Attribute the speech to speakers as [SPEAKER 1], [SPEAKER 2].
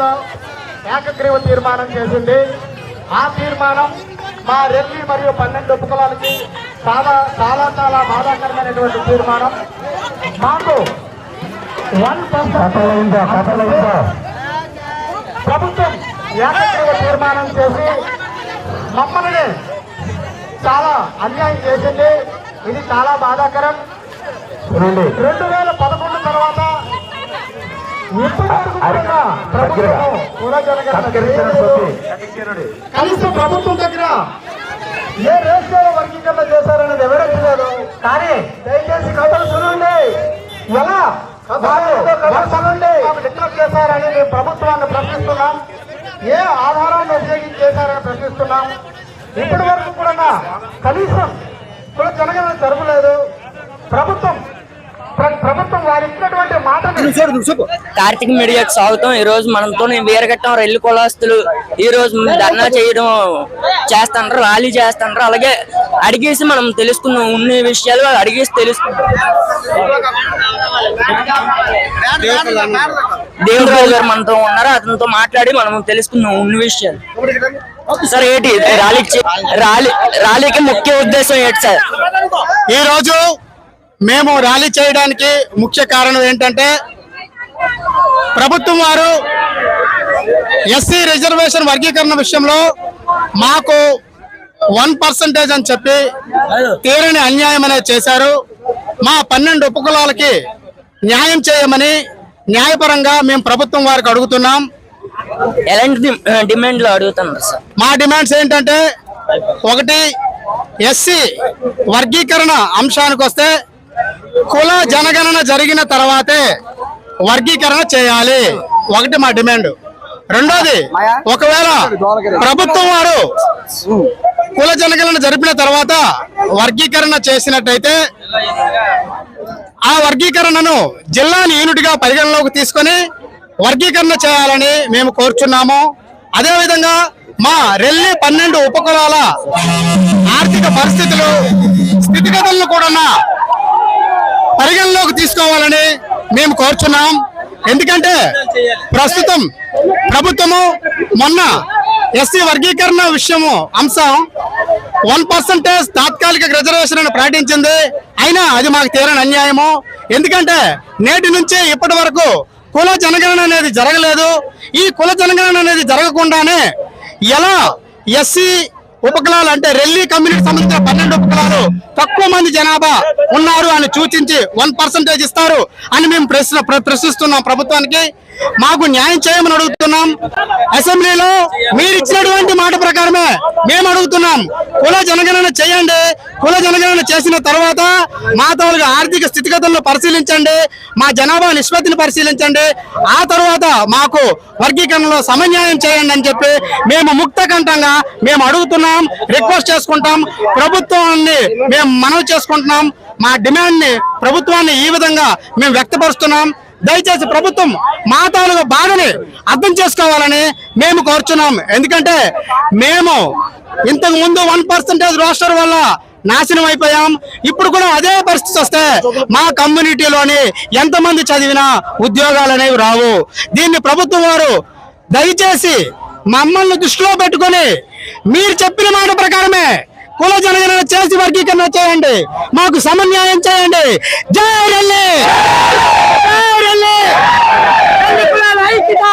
[SPEAKER 1] అసెంబ్లీలో ఏకగ్రీవ తీర్మానం చేసింది. ఆ తీర్మానం మా రెల్లి మరియు 12 ఉపకులాలకి చాలా చాలా చాలా బాధాకరమైనటువంటి తీర్మానం. మాకు 1% ప్రభుత్వం ఏకగ్రీవ తీర్మానం చేసి మమ్మల్ని చాలా అన్యాయం చేసింది. ఇది చాలా బాధాకరం. 2011 తర్వాత కనీసం ప్రభుత్వం దగ్గర ఏ రేషియోలో వర్గీకరణ చేశారనేది వివరించలేదు. కానీ దయచేసి కథలు చూడండి, ఎలా డిక్లేర్ చేశారని మేము ప్రభుత్వాన్ని ప్రశ్నిస్తున్నాం. ఏ ఆధారాన్ని ఉపయోగించి చేశారని ప్రశ్నిస్తున్నాం. ఇప్పటి వరకు కూడా కనీసం జనగణన జరగలేదు. ప్రభుత్వం వారు ఇచ్చినటువంటి మాటను
[SPEAKER 2] కార్తీక మీడియాకు స్వాగతం. ఈ రోజు మనతో వీరఘట్టం రెల్లి కులస్తులు ఈ రోజు ధర్నా చేయడం చేస్తాండ్రు, ర్యాలీ చేస్తాండ్రు. అలాగే అడిగేసి మనం తెలుసుకున్నాం ఉన్న విషయాలు అడిగేసి తెలుసుకుంటాం. దేవురావు గారు మనతో ఉన్నారు, అతనితో మాట్లాడి మనం తెలుసుకున్నాం ఉన్న విషయాలు. సార్ ఏంటి ర్యాలీకి ముఖ్య ఉద్దేశం ఏంటి సార్?
[SPEAKER 3] ఈ రోజు మేము ర్యాలీ చేయడానికి ముఖ్య కారణం ఏంటంటే ప్రభుత్వం వారు ఎస్సీ రిజర్వేషన్ వర్గీకరణ విషయంలో మాకు 1% అని చెప్పి తీరని అన్యాయం అనేది చేశారు. మా 12 ఉపకులాలకి న్యాయం చేయమని న్యాయపరంగా మేము ప్రభుత్వం వారికి అడుగుతున్నాం.
[SPEAKER 2] ఎలాంటి డిమాండ్లు అడుగుతున్నారు సార్?
[SPEAKER 3] మా డిమాండ్స్ ఏంటంటే, ఒకటి, ఎస్సీ వర్గీకరణ అంశానికి వస్తే కుల జనగణన జరిగిన తర్వాతే వర్గీకరణ చేయాలి, ఒకటి మా డిమాండ్. రెండోది, ఒకవేళ ప్రభుత్వం వారు కుల జనగణన జరిపిన తర్వాత వర్గీకరణ చేసినట్టయితే ఆ వర్గీకరణను జిల్లాని యూనిట్ గా పరిగణలోకి తీసుకొని వర్గీకరణ చేయాలని మేము కోరుచున్నాము. అదేవిధంగా మా రెల్లి 12 ఉపకులాల ఆర్థిక పరిస్థితులు స్థితిగతులను కూడా పరిగణలోకి తీసుకోవాలని మేము కోరుచున్నాం. ఎందుకంటే ప్రస్తుతం ప్రభుత్వము మొన్న ఎస్సీ వర్గీకరణ విషయము అంశం 1% తాత్కాలిక రిజర్వేషన్ అని ప్రకటించింది. అయినా అది మాకు తీరని అన్యాయము. ఎందుకంటే నేటి నుంచి ఇప్పటి వరకు కుల జనగణన అనేది జరగలేదు. ఈ కుల జనగణన అనేది జరగకుండానే ఎలా ఎస్సీ ఉపకులాలు అంటే రెల్లి కమ్యూనిటీ సంబంధించిన 12 ఉపకులాలు తక్కువ మంది జనాభా ఉన్నారు అని సూచించి 1% ఇస్తారు అని మేము ప్రశ్నిస్తున్నాం ప్రభుత్వానికి. మాకు న్యాయం చేయమని అడుగుతున్నాం. అసెంబ్లీలో మీరు ఇచ్చినటువంటి మాట ప్రకారమే మేము అడుగుతున్నాం, కుల జనగణన చేయండి. కుల జనగణన చేసిన తర్వాత మా తాలూకు ఆర్థిక స్థితిగతులను పరిశీలించండి, మా జనాభా నిష్పత్తిని పరిశీలించండి, ఆ తర్వాత మాకు వర్గీకరణలో సమన్యాయం చేయండి అని చెప్పి మేము ముక్తకంఠంగా మేము అడుగుతున్నాం, రిక్వెస్ట్ చేసుకుంటాం. ప్రభుత్వాన్ని మేము మనవి చేసుకుంటున్నాం. మా డిమాండ్ ని ప్రభుత్వాన్ని ఈ విధంగా మేము వ్యక్తపరుస్తున్నాం. దయచేసి ప్రభుత్వం మా తాలూకు బాధని అర్థం చేసుకోవాలని మేము కోరుచున్నాం. ఎందుకంటే మేము ఇంతకు ముందు 1% రోస్టర్ వల్ల నాశనం అయిపోయాం. ఇప్పుడు కూడా అదే పరిస్థితి వస్తే మా కమ్యూనిటీలోని ఎంతమంది చదివినా ఉద్యోగాలు అనేవి రావు. దీన్ని ప్రభుత్వం వారు దయచేసి మమ్మల్ని దృష్టిలో పెట్టుకొని మీరు చెప్పిన మాట ప్రకారమే కుల జనగణన చేసి వర్గీకరణ చేయండి, మాకు సమన్యాయం చేయండి. జై రెల్లి, జై రెల్లి, రెల్లి కులాల ఐక్యత.